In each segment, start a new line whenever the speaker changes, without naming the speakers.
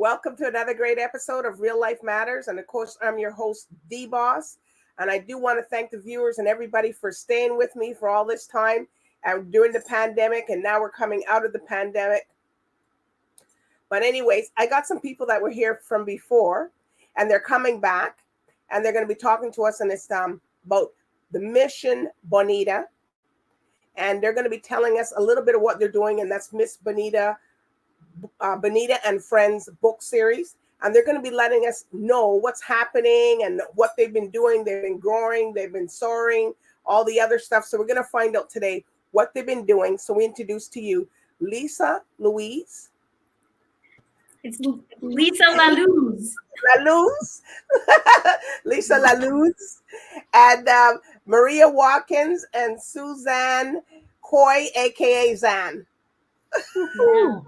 Welcome to another great episode of Real Life Matters. And of course, I'm your host, DBoss. And I do want to thank the viewers and everybody for staying with me for all this time during the pandemic. And now we're coming out of the pandemic. But anyways, I got some people that were here from before, and they're coming back. And they're going to be talking to us in this about the mission Bonita. And they're going to be telling us a little bit of what they're doing. And that's Miss Bonita. Bonita and Friends book series, and they're going to be letting us know what's happening and what they've been doing. They've been growing, they've been soaring, all the other stuff. So we're going to find out today what they've been doing. So we introduce to you Lisa Louise.
It's Lisa Lallouz.
Lallouz. Lisa Lallouz. And Maria Watkins and Suzanne Coy, aka Zan.
Yeah.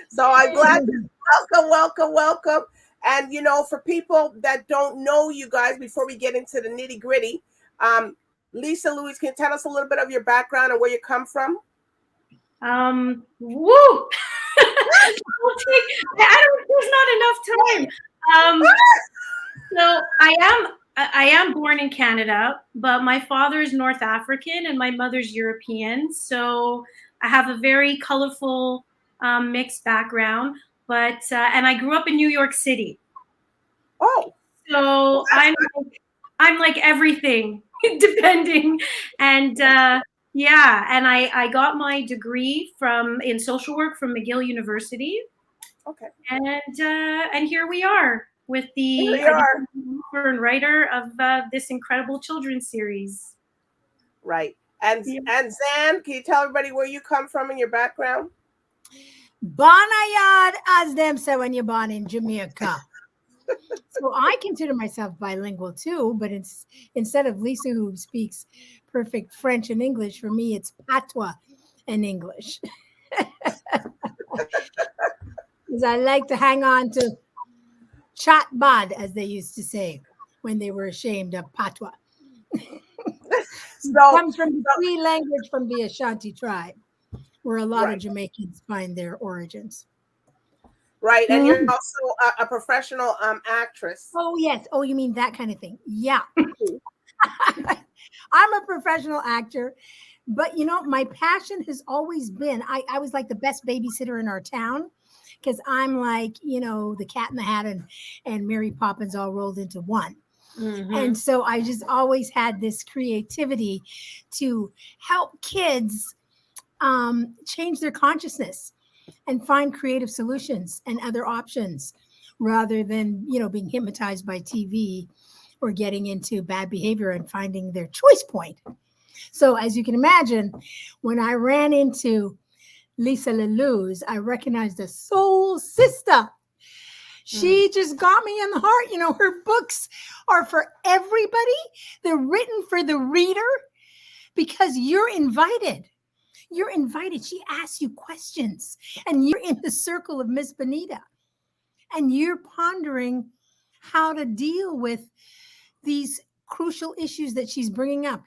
So I'm glad to welcome. And for people that don't know you guys, before we get into the nitty gritty, Lisa Louise, can you tell us a little bit of your background and where you come from?
Woo! There's not enough time. So I am born in Canada, but my father is North African and my mother's European. So I have a very colorful mixed background, but and I grew up in New York City.
Oh,
so I'm like everything, depending, and yeah, and I got my degree in social work from McGill University.
Okay,
and here we are with the author and writer of this incredible children's series.
Right. And Zan, can you tell everybody where you come from and your background?
Bonayad, as them say when you're born in Jamaica. So I consider myself bilingual too, but instead of Lisa who speaks perfect French and English, for me it's patois and English. Because I like to hang on to chat bad, as they used to say when they were ashamed of patois. It comes from the Cree language from the Ashanti tribe, where a lot of Jamaicans find their origins.
Right, and you're also a professional actress.
Oh, yes. Oh, you mean that kind of thing? Yeah. I'm a professional actor, but my passion has always been, I was like the best babysitter in our town, because I'm like, the Cat in the Hat and Mary Poppins all rolled into one. Mm-hmm. And so I just always had this creativity to help kids change their consciousness and find creative solutions and other options rather than, being hypnotized by TV or getting into bad behavior and finding their choice point. So as you can imagine, when I ran into Lisa Lallouz, I recognized a soul sister. She just got me in the heart. Her books are for everybody. They're written for the reader because you're invited. You're invited. She asks you questions and you're in the circle of Miss Bonita and you're pondering how to deal with these crucial issues that she's bringing up.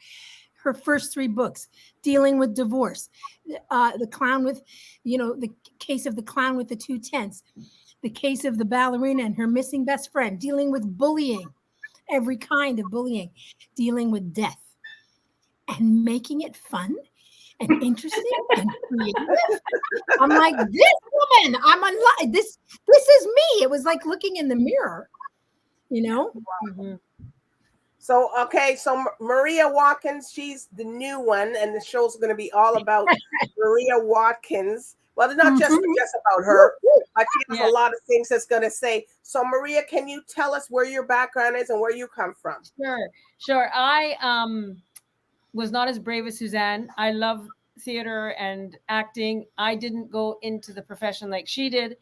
Her first 3 books, dealing with divorce, the clown with, the case of the clown with the 2 tents, the case of the ballerina and her missing best friend, dealing with bullying, every kind of bullying, dealing with death, and making it fun and interesting and creative. I'm like, this woman, I'm alive. This is me. It was like looking in the mirror,
Mm-hmm. So, so Maria Watkins, she's the new one, and the show's going to be all about Maria Watkins. Well, it's not just about her, but she has a lot of things that's going to say. So, Maria, can you tell us where your background is and where you come from?
Sure. I was not as brave as Suzanne. I love theater and acting. I didn't go into the profession like she did.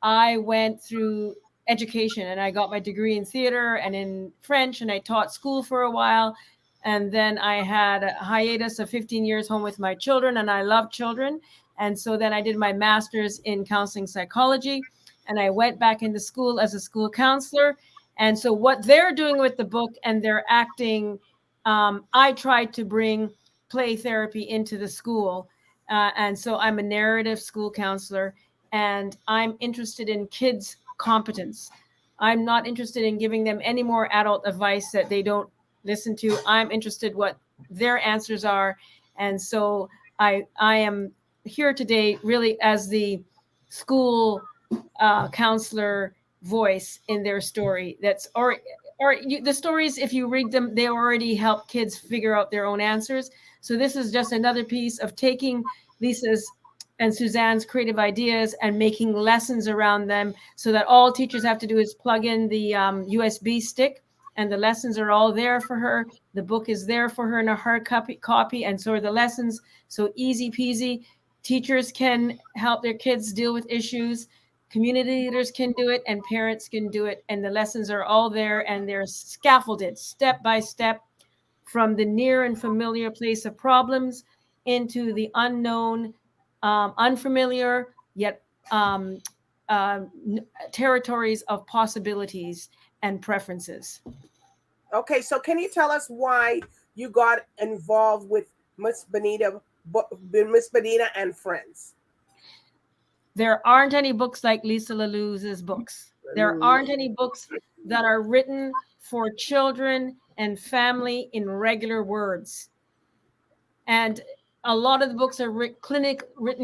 I went through education and I got my degree in theater and in French, and I taught school for a while. And then I had a hiatus of 15 years home with my children, and I love children. And so then I did my master's in counseling psychology, and I went back into school as a school counselor. And so what they're doing with the book and their acting, I tried to bring play therapy into the school. And so I'm a narrative school counselor. and I'm interested in kids' competence. I'm not interested in giving them any more adult advice that they don't listen to. I'm interested what their answers are. And so I am here today really as the school counselor voice in their story. The stories, if you read them, they already help kids figure out their own answers. So this is just another piece of taking Lisa's and Suzanne's creative ideas and making lessons around them, so that all teachers have to do is plug in the USB stick, and the lessons are all there for her. The book is there for her in a hard copy, and so are the lessons. So easy peasy. Teachers can help their kids deal with issues. Community leaders can do it, and parents can do it. And the lessons are all there, and they're scaffolded step by step from the near and familiar place of problems into the unknown, unfamiliar, yet territories of possibilities and preferences.
Okay, so can you tell us why you got involved with Miss Bonita and Friends?
There aren't any books like Lisa Lallouz's books. There aren't any books that are written for children and family in regular words. And a lot of the books are written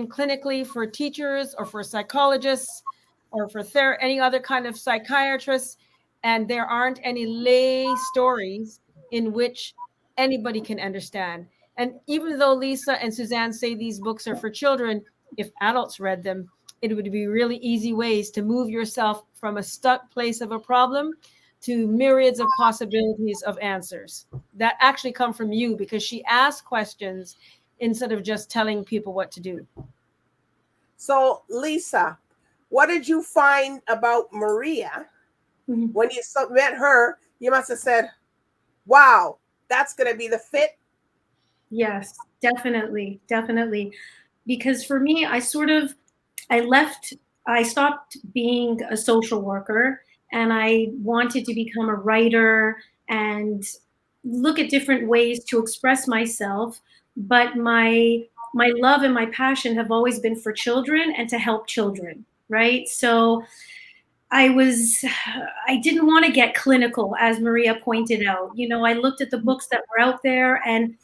clinically for teachers or for psychologists or for any other kind of psychiatrists. And there aren't any lay stories in which anybody can understand. And even though Lisa and Suzanne say these books are for children, if adults read them, it would be really easy ways to move yourself from a stuck place of a problem to myriads of possibilities of answers that actually come from you, because she asks questions instead of just telling people what to do.
So, Lisa, what did you find about Maria? Mm-hmm. When you met her, you must have said, wow, that's going to be the fit.
Yes, definitely. Definitely. Because for me, I stopped being a social worker, and I wanted to become a writer and look at different ways to express myself. But my love and my passion have always been for children and to help children, right? So I didn't want to get clinical, as Maria pointed out. You know, I looked at the books that were out there, and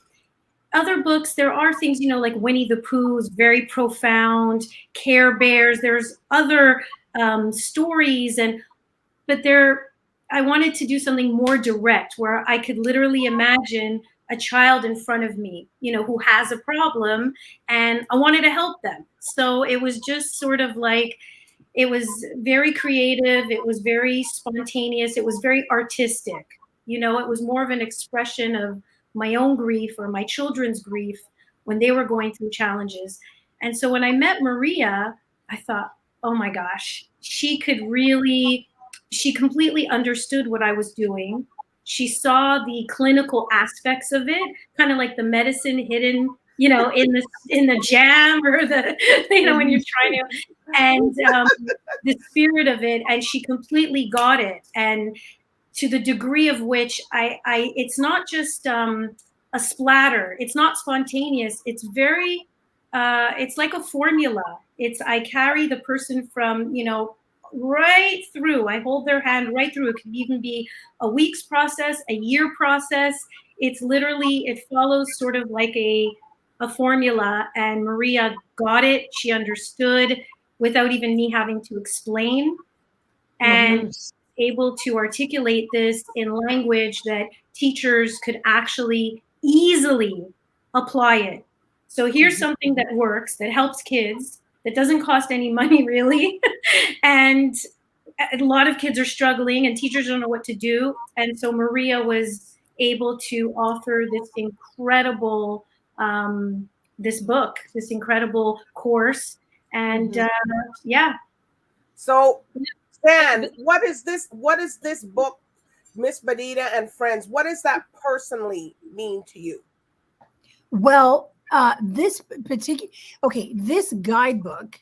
other books, there are things, you know, like Winnie the Pooh is very profound, Care Bears, there's other stories, but I wanted to do something more direct where I could literally imagine a child in front of me, you know, who has a problem, and I wanted to help them. So it was just sort of like, it was very creative, it was very spontaneous, it was very artistic. You know, it was more of an expression of my own grief or my children's grief when they were going through challenges. And so when I met Maria, I thought, oh my gosh, she completely understood what I was doing. She saw the clinical aspects of it, kind of like the medicine hidden, you know, in the jam, or the, you know, when you're trying to, and the spirit of it. And she completely got it. And to the degree of which it's not just a splatter. It's not spontaneous. It's very, it's like a formula. I carry the person from, you know, right through. I hold their hand right through. It could even be a week's process, a year process. It's literally, it follows sort of like a formula, and Maria got it. She understood without even me having to explain, and able to articulate this in language that teachers could actually easily apply it. So here's something that works, that helps kids, that doesn't cost any money really. And a lot of kids are struggling and teachers don't know what to do. And so Maria was able to offer this incredible, this book, this incredible course. And yeah.
So Dan, what is this book, Miss Bonita and Friends? What does that personally mean to you?
Well, this guidebook,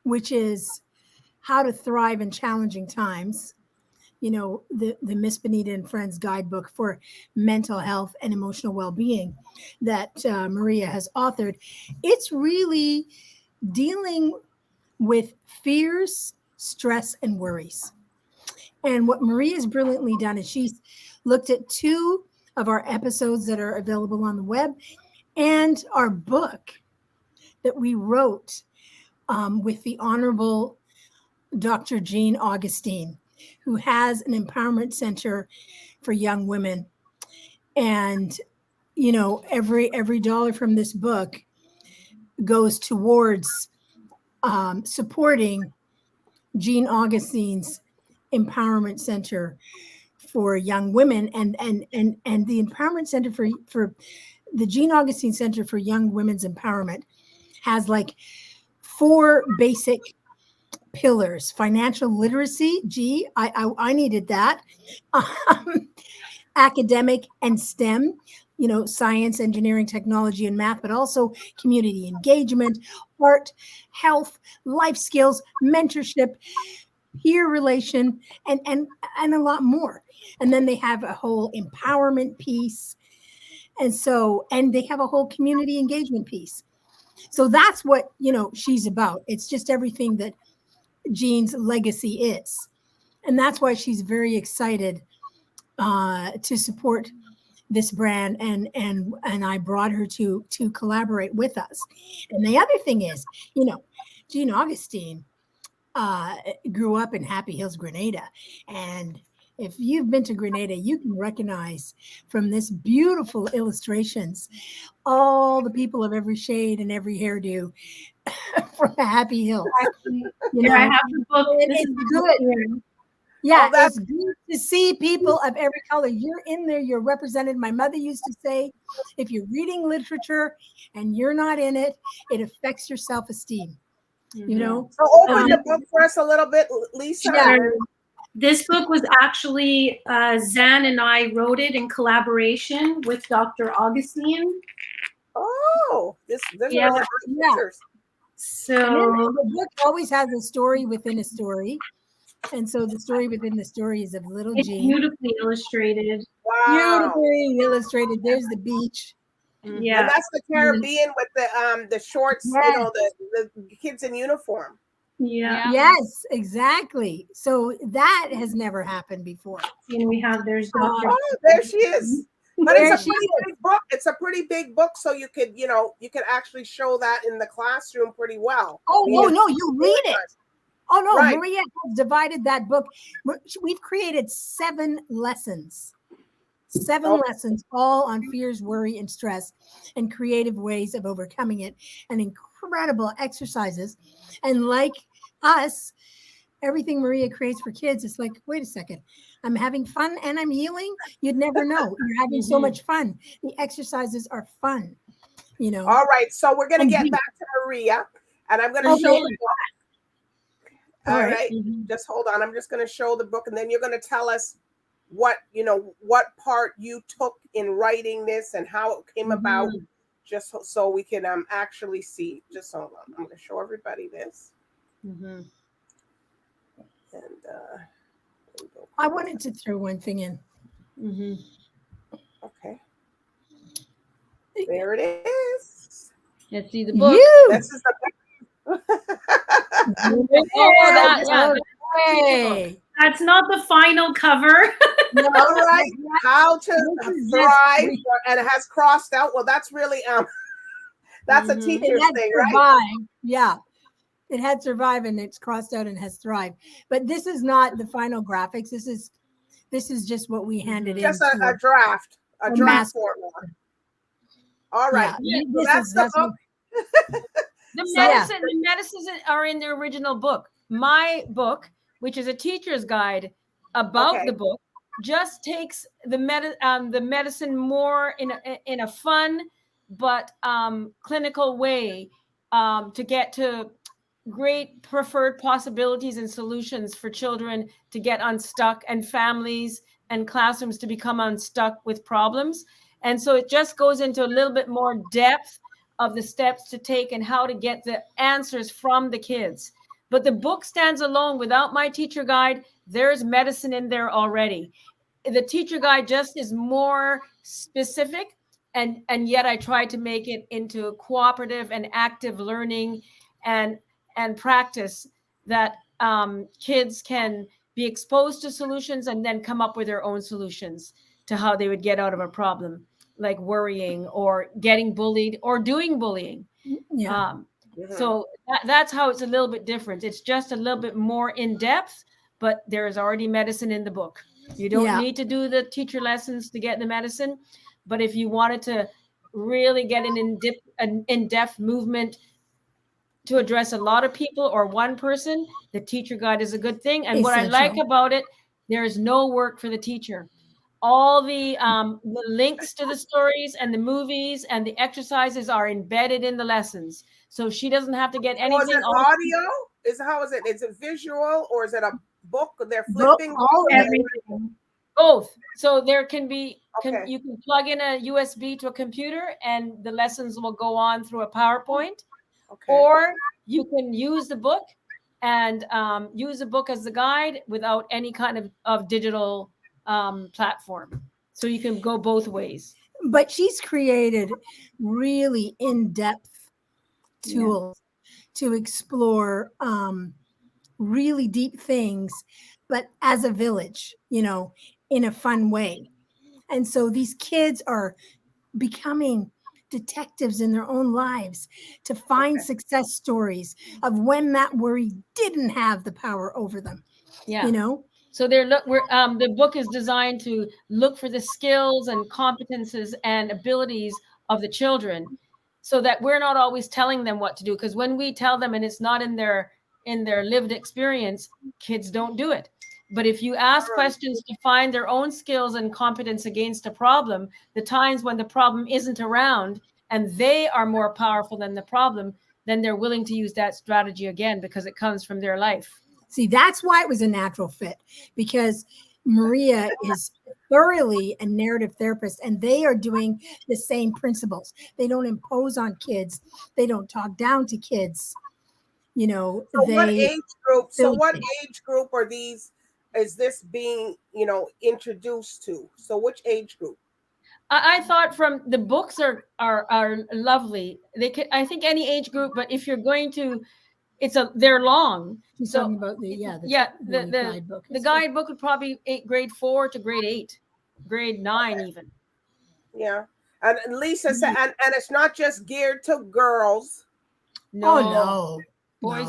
which is how to thrive in challenging times, you know, the Miss Bonita and Friends guidebook for mental health and emotional well-being that Maria has authored. It's really dealing with fears, stress, and worries. And what Maria has brilliantly done is she's looked at 2 of our episodes that are available on the web and our book that we wrote with the Honorable Dr. Jean Augustine, who has an empowerment center for young women. And, you know, every dollar from this book goes towards supporting Jean Augustine's empowerment center for young women, and the empowerment center for the Jean Augustine Center for Young Women's Empowerment has like 4 basic pillars: financial literacy. Gee, I needed that. Academic and STEM, you know, science, engineering, technology, and math, but also community engagement, art, health, life skills, mentorship, peer relation, and a lot more. And then they have a whole empowerment piece. And they have a whole community engagement piece. So that's what, you know, she's about. It's just everything that Jean's legacy is. And that's why she's very excited to support this brand, and I brought her to collaborate with us. And the other thing is, you know, Jean Augustine grew up in Happy Hills, Grenada. And if you've been to Grenada, you can recognize from this beautiful illustrations all the people of every shade and every hairdo from Happy Hills.
You know, I have the book.
It's good. Yeah, it's good to see people of every color. You're in there, you're represented. My mother used to say, if you're reading literature and you're not in it, it affects your self-esteem. You know?
So open the book for us a little bit, Lisa.
Yeah. This book was actually, Zan and I wrote it in collaboration with Dr. Augustine.
Oh, there's
Yeah.
really great pictures.
So
the book always has a story within a story. And so the story within the story is of little
it's
Jean.
beautifully illustrated.
Wow.
Beautifully illustrated. There's the beach.
Yeah.
And that's the Caribbean with the shorts,
Yes.
you know, the kids in uniform.
Yeah.
Yes, exactly. So that has never happened before.
And we have, there's Dr.
Oh, there she is. But
There
it's a
she
pretty big book. It's a pretty big book, so you could, you know, you could actually show that in the classroom pretty well.
Oh,
Yeah.
no, you read it. Oh, no,
Right.
Maria has divided that book. We've created 7 lessons. 7 lessons, all on fears, worry, and stress, and creative ways of overcoming it, and incredible exercises. And like us, everything Maria creates for kids, it's like, wait a second, I'm having fun and I'm healing? You'd never know. You're having so much fun. The exercises are fun, you know.
All right, so we're going to
And
get back to Maria, and I'm going to show the book. All right. Just hold on. I'm just going to show the book, and then you're going to tell us what, you know, what part you took in writing this and how it came about, just so we can actually see. Just hold on. I'm going to show everybody this. And
I wanted to throw one thing in.
Okay. There it is.
Let's see the book.
This is the book.
That's not the final cover.
All right. How to thrive, and it has crossed out. Well, that's really that's a teacher's thing, right?
Yeah. It had survive and it's crossed out and has thrive. But this is not the final graphics. This is just what we handed in.
Just a draft formula. All right.
Yeah,
so that's the book.
The medicines are in the original book. My book, which is a teacher's guide about the book, just takes the medicine more in a fun but clinical way to get to great preferred possibilities and solutions for children to get unstuck, and families and classrooms to become unstuck with problems. And so it just goes into a little bit more depth of the steps to take and how to get the answers from the kids. But the book stands alone without my teacher guide. There's medicine in there already. The teacher guide just is more specific, and yet I tried to make it into cooperative and active learning, and and practice that kids can be exposed to solutions and then come up with their own solutions to how they would get out of a problem, like worrying or getting bullied or doing bullying.
Yeah.
So that's how it's a little bit different. It's just a little bit more in depth, but there is already medicine in the book. You don't need to do the teacher lessons to get the medicine. But if you wanted to really get an in-depth movement to address a lot of people or one person, the teacher guide is a good thing. And what I like about it, there is no work for the teacher. All the links to the stories and the movies and the exercises are embedded in the lessons. So she doesn't have to get anything.
Was it audio? How is it? Is it visual or is it a book? They're flipping?
Everything.
Both. So there can be, you can plug in a USB to a computer and the lessons will go on through a PowerPoint. Or you can use the book and use the book as the guide without any kind of digital platform. So you can go both ways.
But she's created really in-depth tools to explore really deep things, but as a village, in a fun way. And so these kids are becoming detectives in their own lives to find success stories of when that worry didn't have the power over them.
So the book is designed to look for the skills and competences and abilities of the children, so that we're not always telling them what to do. Because when we tell them and it's not in their lived experience, kids don't do it. But if you ask questions to find their own skills and competence against a problem, the times when the problem isn't around and they are more powerful than the problem, then they're willing to use that strategy again because it comes from their life.
See, that's why it was a natural fit, because Maria is thoroughly a narrative therapist and they are doing the same principles. They don't impose on kids. They don't talk down to kids.
What age group? So what age group are these? Is this being, introduced to? So which age group?
I thought from the books are lovely. They could, I think, any age group, but if you're going to, they're long.
She's talking about the guidebook.
The guidebook would probably grade 4 to grade 8, grade 9 even.
Yeah, and Lisa said, and it's not just geared to girls.
No.
Boys,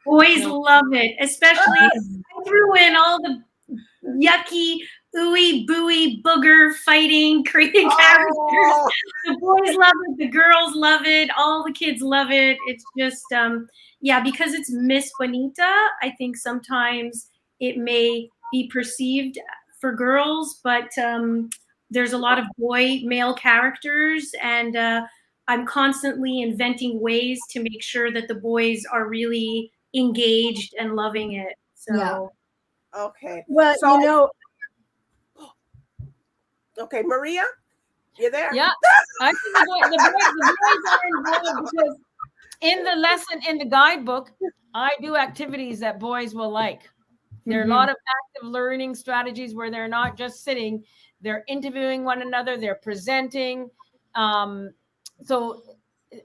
boys love it, especially I threw in all the yucky, ooey booey booger fighting crazy characters. The boys love it, the girls love it, all the kids love it. It's just because it's Miss Bonita, I think sometimes it may be perceived for girls, but there's a lot of male characters, and I'm constantly inventing ways to make sure that the boys are really engaged and loving it. So,
okay.
Well,
okay, Maria, you there?
Yeah, I think the boys are involved because in the lesson, in the guidebook, I do activities that boys will like. There are a lot of active learning strategies where they're not just sitting, they're interviewing one another, they're presenting. So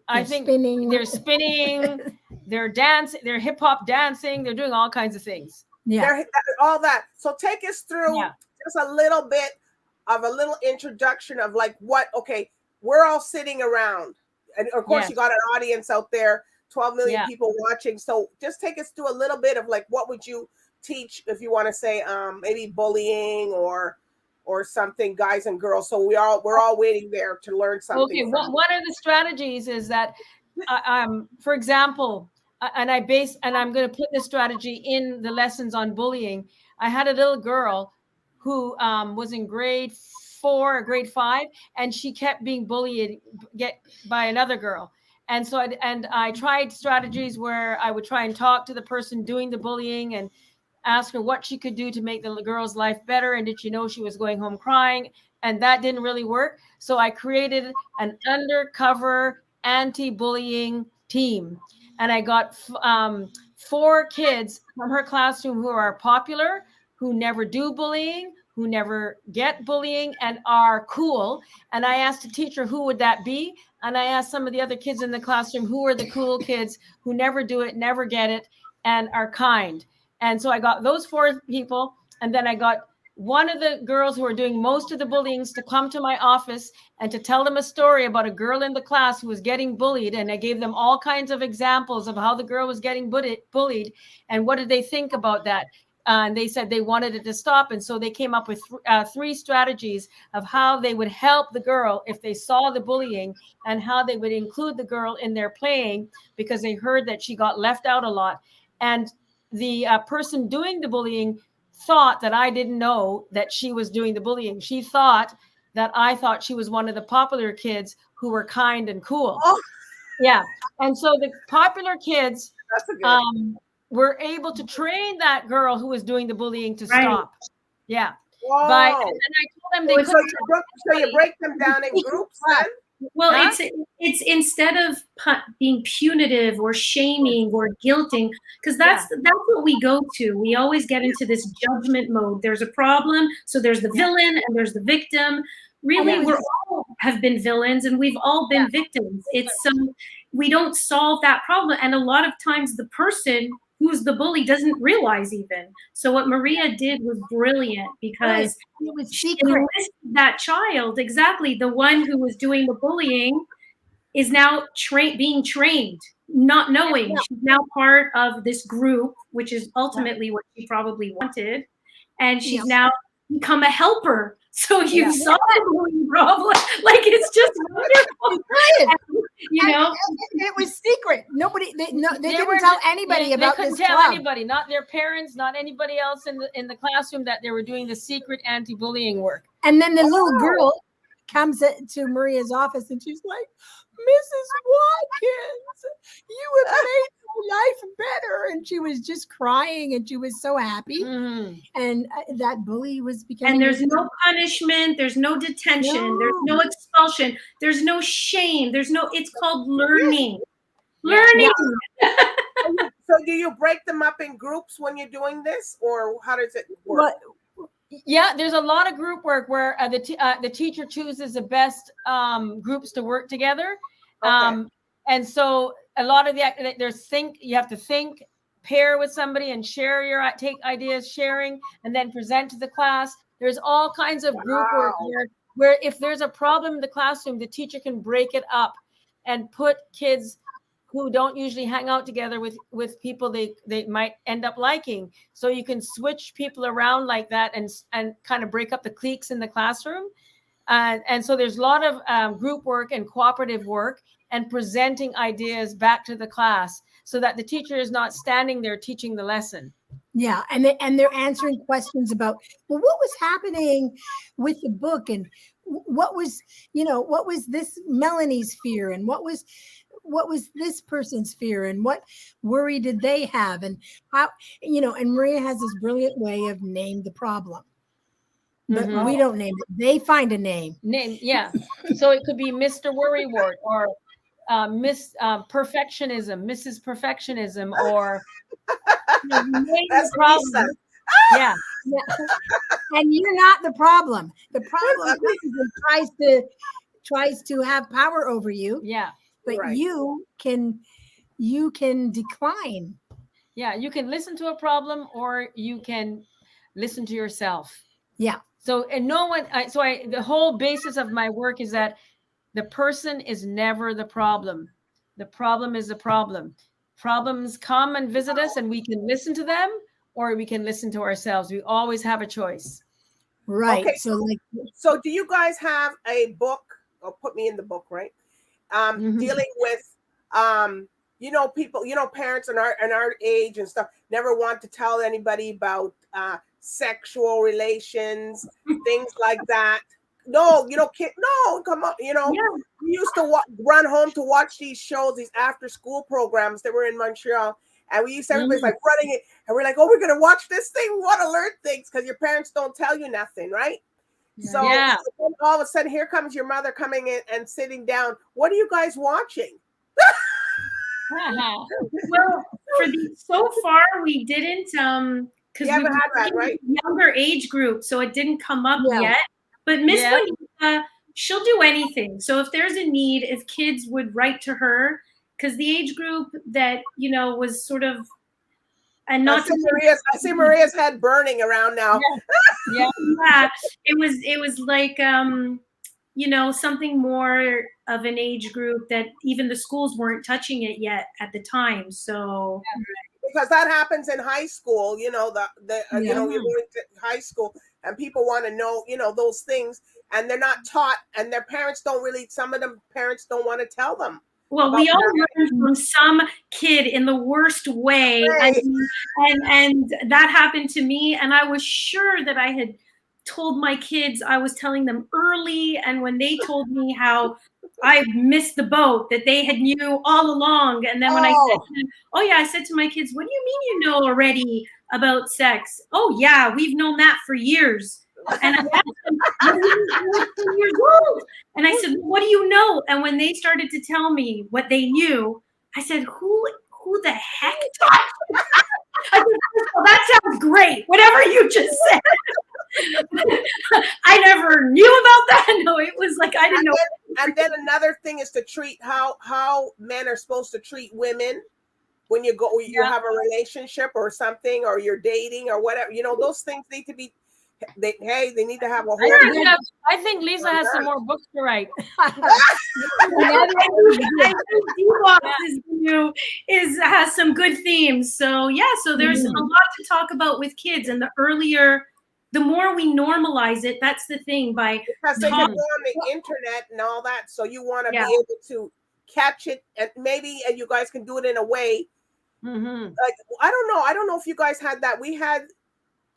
I think they're spinning, they're dancing, they're hip hop dancing, they're doing all kinds of things.
Yeah,
all that. So take us through just a little bit of a little introduction of we're all sitting around. And of course you got an audience out there, 12 million people watching. So just take us through a little bit of what would you teach if you want to say maybe bullying or something, guys and girls. So we're all waiting there to learn something.
Okay, one of the strategies is that, for example, and I'm going to put this strategy in the lessons on bullying. I had a little girl who was in grade 4 or grade 5, and she kept being bullied by another girl. And so I tried strategies where I would try and talk to the person doing the bullying and ask her what she could do to make the girl's life better. And did she know she was going home crying? And that didn't really work. So I created an undercover anti-bullying team. And I got 4 kids from her classroom who are popular, who never do bullying, who never get bullying and are cool. And I asked a teacher, who would that be? And I asked some of the other kids in the classroom, who are the cool kids who never do it, never get it, and are kind. And so I got those 4 people. And then I got one of the girls who are doing most of the bullying to come to my office and to tell them a story about a girl in the class who was getting bullied. And I gave them all kinds of examples of how the girl was getting bullied and what did they think about that. And they said they wanted it to stop. And so they came up with 3 strategies of how they would help the girl if they saw the bullying, and how they would include the girl in their playing, because they heard that she got left out a lot. And the person doing the bullying thought that I didn't know that she was doing the bullying. She thought that I thought she was one of the popular kids who were kind and cool.
Oh.
Yeah. And so the popular kids
That's a good.
were able to train that girl who was doing the bullying to stop. Yeah.
Whoa.
And then I told them they
so you break them down in groups then?
Well, it's instead of being punitive or shaming or guilting, because that's what we go to. We always get into this judgment mode. There's a problem, so there's the villain and there's the victim. Really, we all have been villains and we've all been victims. It's we don't solve that problem, and a lot of times the person who's the bully doesn't realize even. So what Maria did was brilliant, because
it was
she
secret.
enlisted that child, exactly, the one who was doing the bullying is now being trained, not knowing. She's now part of this group, which is ultimately what she probably wanted, and she's now become a helper. So you solved the bullying problem. Like, it's just wonderful. You know,
it was secret. Nobody, they didn't tell anybody about this.
They couldn't tell anybody, not their parents, not anybody else in the classroom, that they were doing the secret anti-bullying work.
And then the little girl comes to Maria's office and she's like, Mrs. Watkins, you have made my life better. And she was just crying and she was so happy. Mm-hmm. And that bully was becoming.
And there's no punishment. There's no detention. There's no expulsion. There's no shame. It's called learning. Learning.
So do you break them up in groups when you're doing this, or how does it work?
Yeah, there's a lot of group work where the teacher chooses the best groups to work together. Okay. And so a lot of you have to think, pair with somebody and take ideas, sharing, and then present to the class. There's all kinds of group work where if there's a problem in the classroom, the teacher can break it up and put kids who don't usually hang out together with people they might end up liking. So you can switch people around like that and kind of break up the cliques in the classroom. And so there's a lot of group work and cooperative work and presenting ideas back to the class so that the teacher is not standing there teaching the lesson.
Yeah, and they're answering questions about, well, what was happening with the book, and what was this Melanie's fear, and what was this person's fear, and what worry did they have, and how, and Maria has this brilliant way of name the problem. But we don't name it. They find a name.
Yeah. So it could be Mr. Worrywart, or Miss Perfectionism, Mrs. Perfectionism, or
that's
problem. Yeah.
And you're not the problem. The problem tries to have power over you.
Yeah.
But you can decline.
Yeah, you can listen to a problem, or you can listen to yourself.
Yeah.
So, and the whole basis of my work is that the person is never the problem. The problem is the problem. Problems come and visit us, and we can listen to them, or we can listen to ourselves. We always have a choice.
Right.
Okay. So do you guys have a book, or put me in the book, right? Dealing with, people, parents in our age and stuff never want to tell anybody about sexual relations, things like that. No, come on, we used to run home to watch these shows, these after school programs that were in Montreal. And we used to, everybody's like running it. And we're like, oh, we're going to watch this thing. We want to learn things, because your parents don't tell you nothing, right? So all of a sudden, here comes your mother coming in and sitting down. What are you guys watching?
Well, so far we didn't because
You
we
haven't
were
had that,
in
right?
a younger age group, so it didn't come up
Yeah.
yet. But Miss
Yeah.
Bonita, she'll do anything. So if there's a need, if kids would write to her, because the age group that, you know, was sort of, and
I
not
see Maria's head burning around now.
Yeah.
yeah, it was like you know, something more of an age group that even the schools weren't touching it yet at the time. So
Because that happens in high school, you know, you know, you're going to high school and people want to know, you know, those things, and they're not taught, and their parents don't really, some of them parents don't want to tell them.
well, we all learned from some kid in the worst way, and that happened to me, and I was sure that I had told my kids, I was telling them early, and when they told me how I missed the boat, that they had knew all along, and then when I said to them, oh yeah, I said to my kids, what do you mean you know already about sex? Oh yeah, we've known that for years. And I asked them, what do you mean you're 10 years old? And I said, what do you know? And when they started to tell me what they knew, I said, who the heck taught you? I said, well, that sounds great. Whatever you just said. I never knew about that. No, it was like I didn't know.
And then another thing is to treat how men are supposed to treat women when you have a relationship or something, or you're dating or whatever. You know, those things need to be. They need to have a whole.
I think Lisa has some more books to write.
I think DBoss has some good themes. So yeah, so there's a lot to talk about with kids, and the more we normalize it, that's the thing.
Because they can go on the internet and all that, so you want to be able to catch it, and maybe you guys can do it in a way. Like I don't know if you guys had that.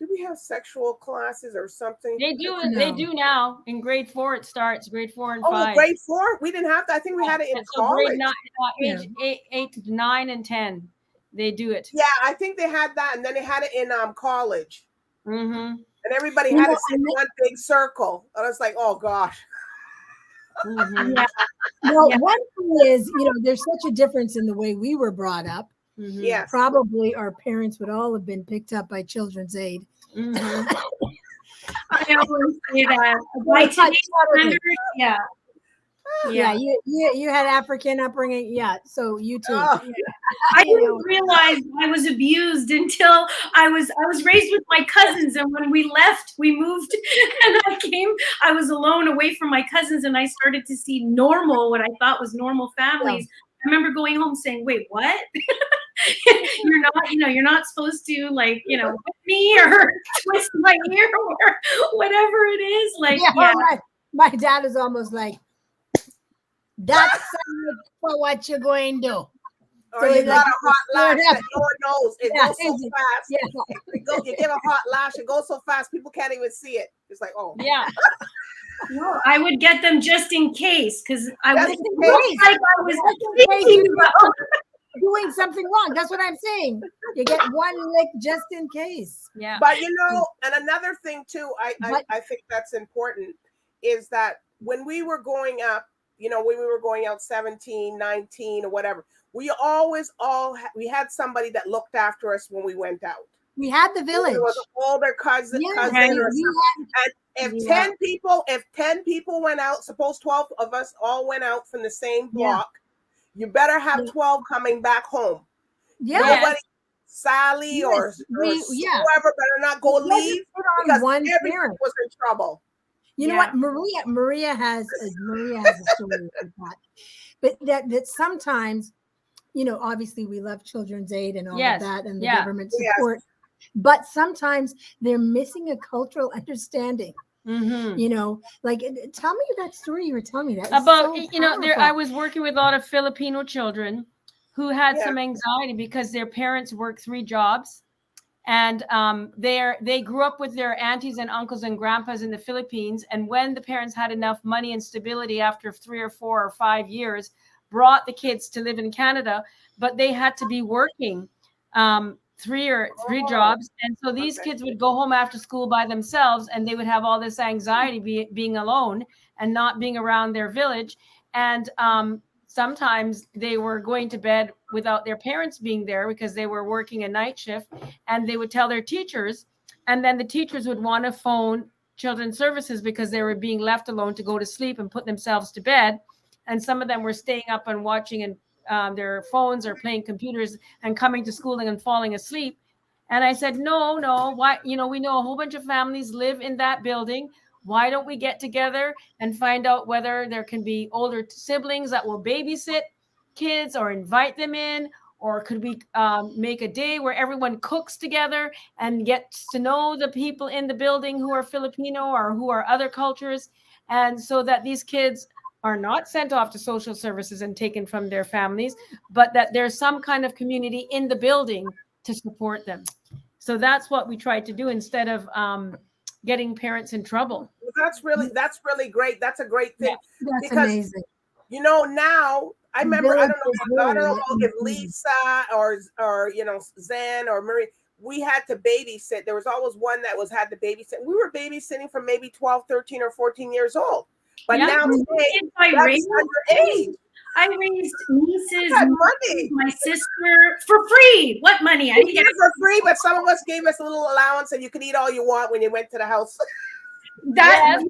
Did we have sexual classes or something?
They do it. No. They do now. In grade 4, it starts. Grade 4 and 5.
Oh, grade 4? We didn't have that. I think we had it in college.
Grade 9, age 8 to 9 and 10. They do it.
Yeah, I think they had that, and then they had it in college.
Mm-hmm.
And everybody had to sit in one big circle. And I was like, oh gosh.
Mm-hmm. Yeah. Well, one thing is, you know, there's such a difference in the way we were brought up.
Mm-hmm. Yes.
Probably our parents would all have been picked up by Children's Aid.
Mm-hmm. I always say that. By today's standards, yeah.
Yeah, you had African upbringing. Yeah, so you too.
Oh. I didn't realize I was abused until I was raised with my cousins, and when we left, we moved, and I was alone away from my cousins, and I started to see what I thought was normal families. Yeah. I remember going home saying, "Wait, what? you're not supposed to whip me or twist my ear or whatever it is."
My dad is almost like, that's for what you're going to do.
Or you got a hot lash that no one knows. It goes so fast. Yeah. You give a hot lash, it goes so fast, people can't even see it. It's like, oh.
Yeah.
No, I would get them just in case, because I was thinking about
doing something wrong. That's what I'm saying. You get one lick just in case.
Yeah.
But and another thing too, I think that's important, is that when we were going up, when we were going out 17, 19 or whatever, we always we had somebody that looked after us when we went out.
We had the village.
It was an older cousin or something. And if 10 people went out, suppose 12 of us all went out from the same block, you better have 12 coming back home. Yeah. Nobody, Sally or whoever better not go leave, because everyone was in trouble.
You know what? Maria has a story like that. But that sometimes, obviously we love Children's Aid and all of that and the government support. Yes. But sometimes they're missing a cultural understanding. Mm-hmm. Tell me that story you were telling me. That
about I was working with a lot of Filipino children who had some anxiety because their parents worked 3 jobs, and they grew up with their aunties and uncles and grandpas in the Philippines. And when the parents had enough money and stability after 3 or 4 or 5 years, brought the kids to live in Canada, but they had to be working 3 jobs. And so these kids would go home after school by themselves, and they would have all this anxiety being alone and not being around their village. And sometimes they were going to bed without their parents being there because they were working a night shift, and they would tell their teachers, and then the teachers would want to phone children's services because they were being left alone to go to sleep and put themselves to bed. And some of them were staying up and watching their phones or playing computers and coming to school and falling asleep. And I said, no, why? We know a whole bunch of families live in that building. Why don't we get together and find out whether there can be older siblings that will babysit kids or invite them in? Or could we make a day where everyone cooks together and gets to know the people in the building who are Filipino or who are other cultures? And so that these kids are not sent off to social services and taken from their families, but that there's some kind of community in the building to support them. So that's what we tried to do instead of getting parents in trouble.
That's really great. That's a great thing.
Yeah, that's
because,
amazing.
Now I remember, I don't know if
Mm-hmm.
Lisa or Zan or Marie, we had to babysit. There was always one that had to babysit. We were babysitting from maybe 12, 13 or 14 years old. But now today, that's underage.
I raised nieces,
money.
My sister for free. What money? I didn't get
it for free, but some of us gave us a little allowance, and you could eat all you want when you went to the house.
That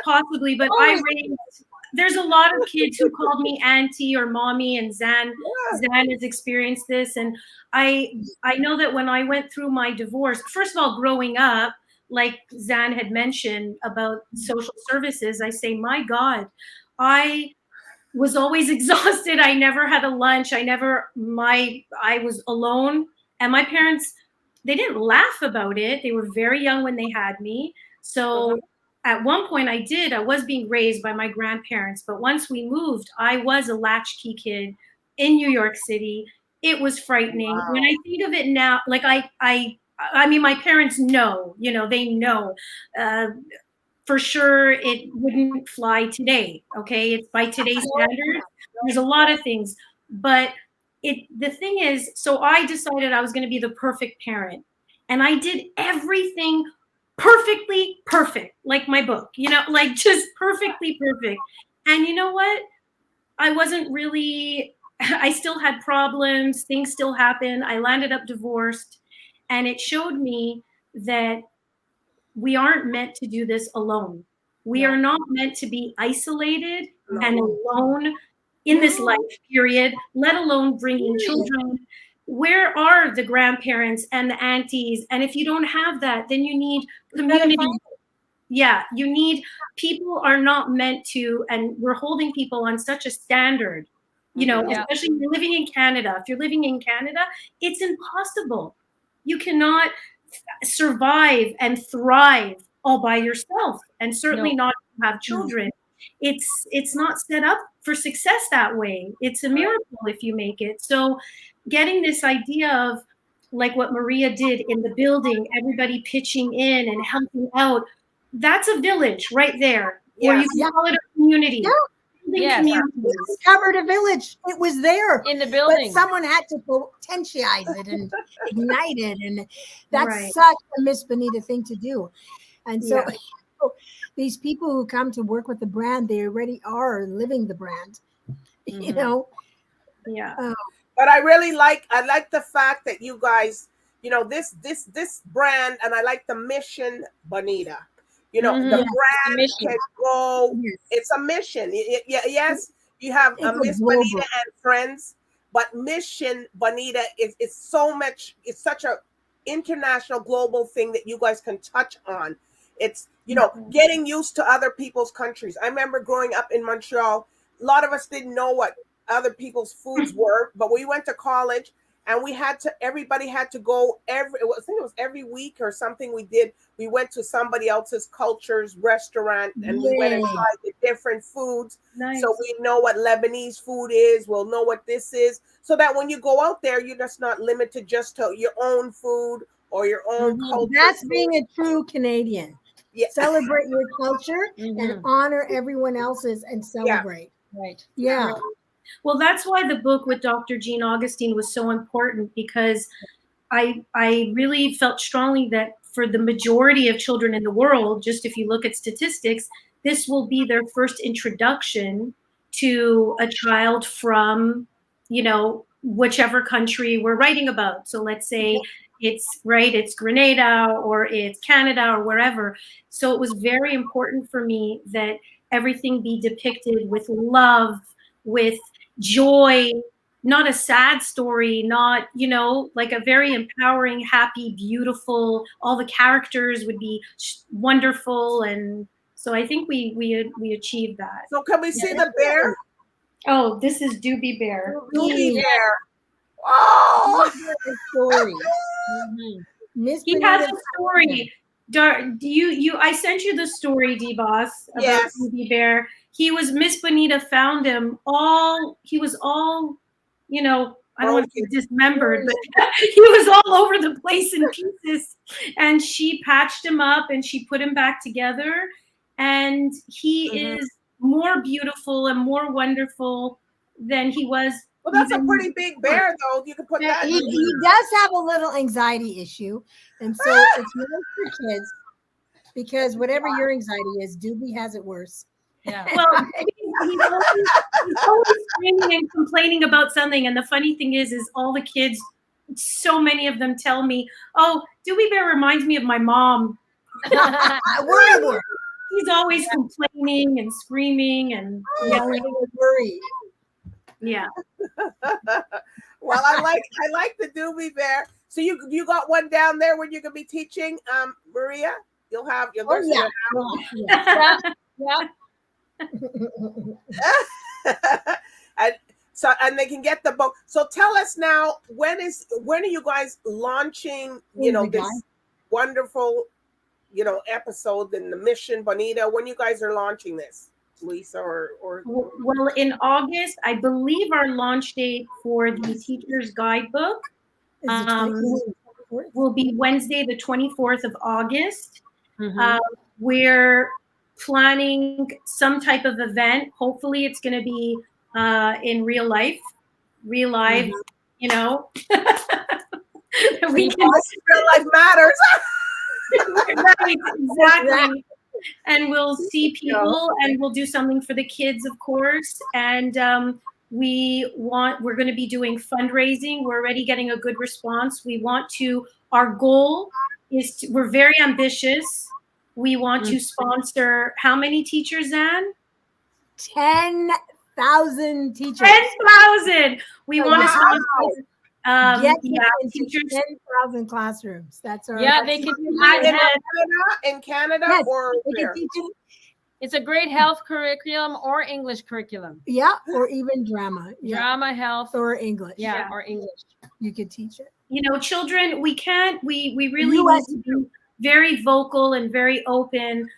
possibly, but I raised. There's a lot of kids who called me auntie or mommy, and Zan has experienced this, and I know that when I went through my divorce, first of all, growing up, like Zan had mentioned about social services, I say, my God, I was always exhausted. I never had a lunch. I was alone, and my parents, they didn't laugh about it. They were very young when they had me. So at one point I was being raised by my grandparents, but once we moved, I was a latchkey kid in New York City. It was frightening. Wow. When I think of it now, like I mean, my parents know, they know, for sure it wouldn't fly today. Okay. It's by today's standards. There's a lot of things, but the thing is, so I decided I was going to be the perfect parent, and I did everything perfectly perfect, like my book, like just perfectly perfect. And you know what? I still had problems. Things still happen. I landed up divorced, and it showed me that we aren't meant to do this alone. We are not meant to be isolated and alone in this life period, let alone bringing children. Where are the grandparents and the aunties? And if you don't have that, then you need community. Yeah, you need, people are not meant to, and we're holding people on such a standard, especially if you're living in Canada. If you're living in Canada, it's impossible. You cannot survive and thrive all by yourself, and certainly not have children. It's not set up for success that way. It's a miracle if you make it. So getting this idea of like what Maria did in the building, everybody pitching in and helping out, that's a village right there. Or you can call it a community.
Yes. We discovered a village. It was there
in the building,
but someone had to potentialize it and ignite it, and that's such a Miss Bonita thing to do. And so these people who come to work with the brand, they already are living the brand.
But I like the fact that you guys, this brand, and I like the mission, Bonita. The brand can go. It's a mission. Yes, you have a Miss Bonita and friends, but mission Bonita is so much. It's such a international, global thing that you guys can touch on. It's getting used to other people's countries. I remember growing up in Montreal. A lot of us didn't know what other people's foods were, but we went to college, and everybody had to go I think it was every week or something we did. We went to somebody else's culture's restaurant, and we went and tried the different foods. Nice. So we know what Lebanese food is. We'll know what this is, so that when you go out there, you're just not limited just to your own food or your own culture.
That's being a true Canadian. Yeah. Celebrate your culture and honor everyone else's and celebrate.
Yeah. Right.
Yeah.
Well, that's why the book with Dr. Jean Augustine was so important, because I really felt strongly that for the majority of children in the world, just if you look at statistics, this will be their first introduction to a child from, whichever country we're writing about. So let's say it's Grenada or it's Canada or wherever. So it was very important for me that everything be depicted with love, with joy, not a sad story, not, like a very empowering, happy, beautiful, all the characters would be wonderful. And so I think we achieved that.
So can we see the bear?
Oh, this is Doobie Bear.
Doobie Bear. Oh,
story.
He has a story. I sent you the story, DBoss, about
Yes.
Doobie Bear. He was, Miss Bonita found him he was all, I don't want to say dismembered, but he was all over the place in pieces. And she patched him up and she put him back together. And he is more beautiful and more wonderful than he was.
Well, that's a pretty big bear, though. You can put that.
He does have a little anxiety issue, and so it's nice for kids because whatever your anxiety is, Doobie has it worse.
Yeah.
Well, he's always screaming and complaining about something. And the funny thing is all the kids, so many of them tell me, "Oh, Doobie Bear reminds me of my mom." He's always complaining and screaming and
worried.
Yeah.
Well, I like the Doobie Bear. So you got one down there when you're gonna be teaching, Maria? You'll have your
Yeah.
and they can get the book. So tell us now, when are you guys launching, this wonderful, episode in the Mission Bonita, when you guys are launching this, Lisa or
Well, in August, I believe our launch date for the Teacher's Guidebook will be Wednesday, the 24th of August. We're planning some type of event. Hopefully it's going to be in real life, real life, we can
real life matters.
Right, exactly. And we'll see people and we'll do something for the kids, of course. And we're going to be doing fundraising. We're already getting a good response. Our goal is we're very ambitious. We want to sponsor how many teachers, Anne?
10,000 teachers.
10,000. We want to sponsor
teachers. 10,000 classrooms. That's our.
Yeah, they can
in Canada
yes,
or where?
It's a great health curriculum or English curriculum.
Yeah, or even drama. Yeah.
Drama, health,
or English.
Yeah, or English.
You could teach it.
Children, we really need to be very vocal and very open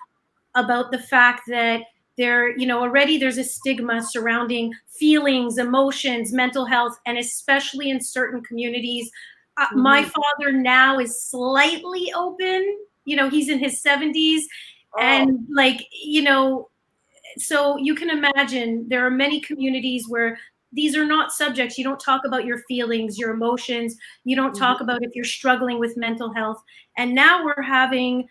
about the fact that already there's a stigma surrounding feelings, emotions, mental health, and especially in certain communities. My father now is slightly open. He's in his 70s. And so you can imagine there are many communities where these are not subjects. You don't talk about your feelings, your emotions. You don't talk about if you're struggling with mental health. And now we're having,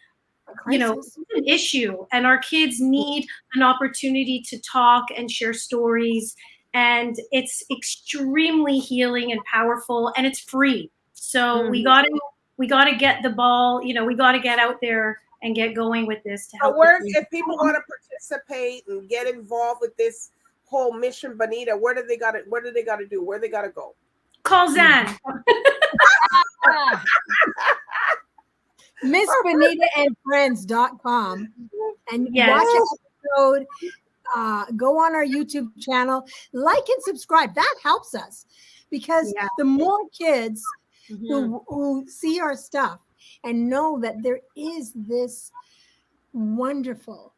an issue, and our kids need an opportunity to talk and share stories. And it's extremely healing and powerful, and it's free. So we got to get the ball, we got to get out there and get going with this to help.
If people want to participate and get involved with this whole Mission Bonita, what do they got to do? Where they got to go?
Call Zan.
MissBonitaandFriends.com and watch an episode. Go on our YouTube channel, like and subscribe. That helps us because the more kids who see our stuff and know that there is this wonderful,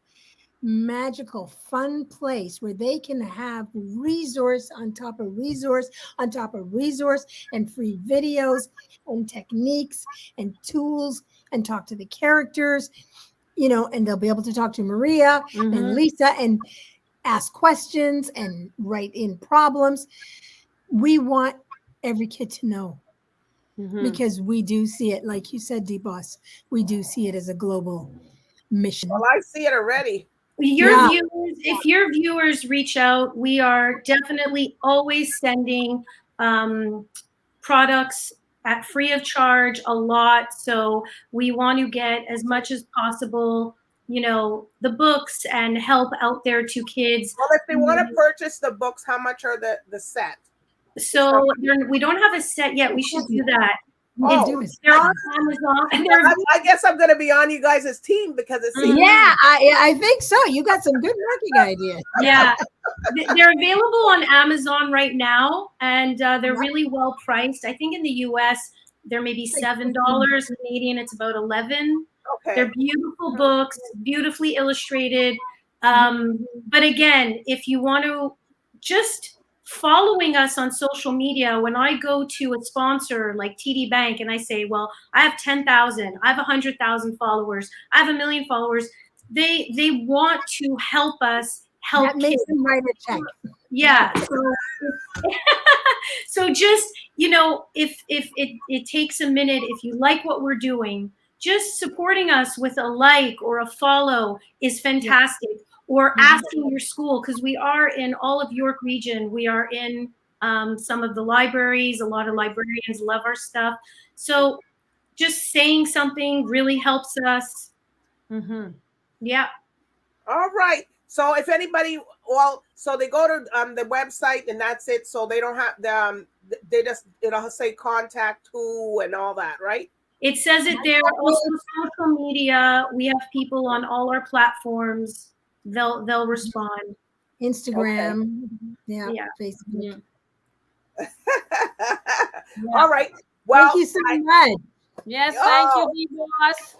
magical, fun place where they can have resource on top of resource on top of resource and free videos and techniques and tools and talk to the characters, and they'll be able to talk to Maria and Lisa and ask questions and write in problems. We want every kid to know because we do see it, like you said, DBoss, we do see it as a global mission.
Well, I see it already.
If your viewers reach out, we are definitely always sending products at free of charge a lot. So we want to get as much as possible, the books and help out there to kids.
Well, if they want to purchase the books, how much are the set?
So we don't have a set yet. We should do that.
Oh,
they're on Amazon.
I guess I'm going to be on you guys' team because it's
yeah, I think so. You got some good marketing ideas.
Yeah, they're available on Amazon right now, and they're really well priced. I think in the US they're maybe $7. Canadian, it's about 11.
Okay.
They're beautiful books, beautifully illustrated. But again, if you want to just following us on social media, when I go to a sponsor like TD Bank and I say, well, I have 10,000, I have 100,000 followers, I have 1 million followers, they want to help us help
that makes
kids.
them write a check.
Yeah. So just, if it takes a minute, if you like what we're doing, just supporting us with a like or a follow is fantastic. Or asking your school, because we are in all of York region. We are in some of the libraries. A lot of librarians love our stuff. So just saying something really helps us. Yeah.
All right. So if anybody, so they go to the website and that's it. So they don't have they just, it'll say contact who and all that, right?
It says it there. Also social media. We have people on all our platforms. They'll respond.
Instagram, Facebook.
All right. Well,
thank you so much.
Yes, thank you, DBoss.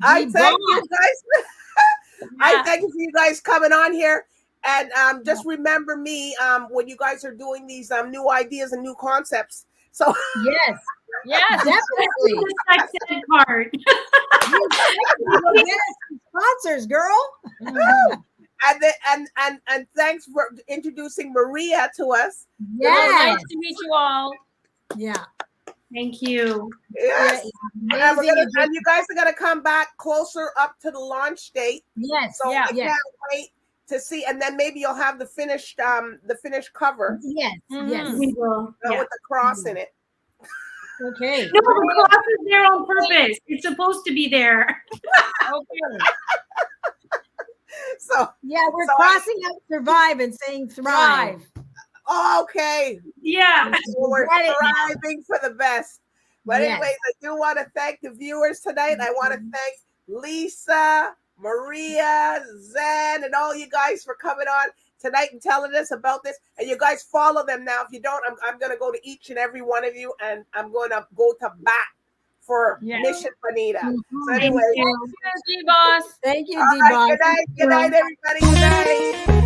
I thank you guys. I thank you for you guys coming on here. And just remember me when you guys are doing these new ideas and new concepts. So
yes,
definitely.
The card.
Sponsors, girl.
And thanks for introducing Maria to us.
Yeah,
nice to meet you all.
Yeah,
thank you.
Yes, and you guys are gonna come back closer up to the launch date.
Yes,
so I can't wait to see, and then maybe you'll have the finished cover.
Yes, yes,
we will.
With the cross in it.
Okay.
No, the cross is there on purpose. It's supposed to be there.
Okay.
So
we're crossing out survive and saying thrive.
Okay.
Yeah.
So we're thriving for the best. But anyways, I do want to thank the viewers tonight. I want to thank Lisa, Maria, Zen, and all you guys for coming on tonight and telling us about this. And you guys follow them now. If you don't, I'm going to go to each and every one of you, and I'm going to go to bat for Mission Bonita. So anyway,
thank you, DBoss.
Thank you, DBoss.
Good night, everybody. Good night.